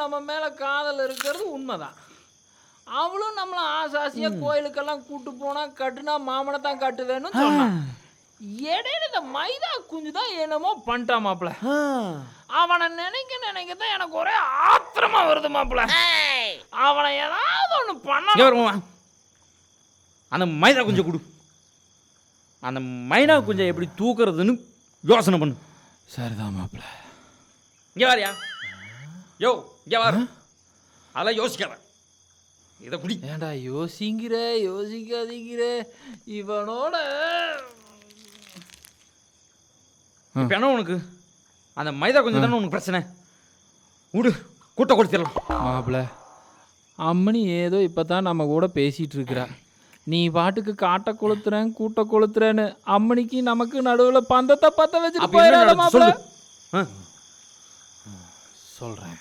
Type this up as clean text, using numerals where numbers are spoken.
நம்ம மேலே காதல் இருக்கிறது உண்மைதான். அவளும் நம்மளை ஆசாசியாக கோயிலுக்கெல்லாம் கூட்டு போனால் கட்டுனா மாமனை தான் கட்டுவேன்னு சொன்னான். இடையில இந்த மைதா குஞ்சு தான் என்னமோ பண்ணிட்டான் மாப்பிள்ள. அவனை நினைக்க தான் எனக்கு ஒரே ஆத்திரமா வருது மாப்பிள்ள. அவனை ஏதாவது ஒன்று பண்ண. அந்த மைதா குஞ்சை கொடு. அந்த மைனா குஞ்சை எப்படி தூக்குறதுன்னு யோசனை பண்ணு. சரிதான் மாப்பிள்ள. இங்கே வாரியா? யோ இங்கே வாரு. அதெல்லாம் யோசிக்காத, இதை குடி. ஏண்டா யோசிக்காதீங்கிற இவனோட இப்போ என்ன உனக்கு? அந்த மைதா கொஞ்சம் தானே உனக்கு பிரச்சனை. விடு, கூட்ட கொடுத்துடலாம். மாப்பிள்ள, அம்மனி ஏதோ இப்போ தான் நம்ம கூட பேசிகிட்டு இருக்கிறா. நீ பாட்டுக்கு காட்டை கொளுத்துறேன் கூட்ட கொளுத்துறேன்னு அம்மனிக்கு நமக்கு நடுவில் பந்தத்தை பற்ற வச்சுட்டு போயிடாத மாப்பிள்ள. சொல்கிறேன்.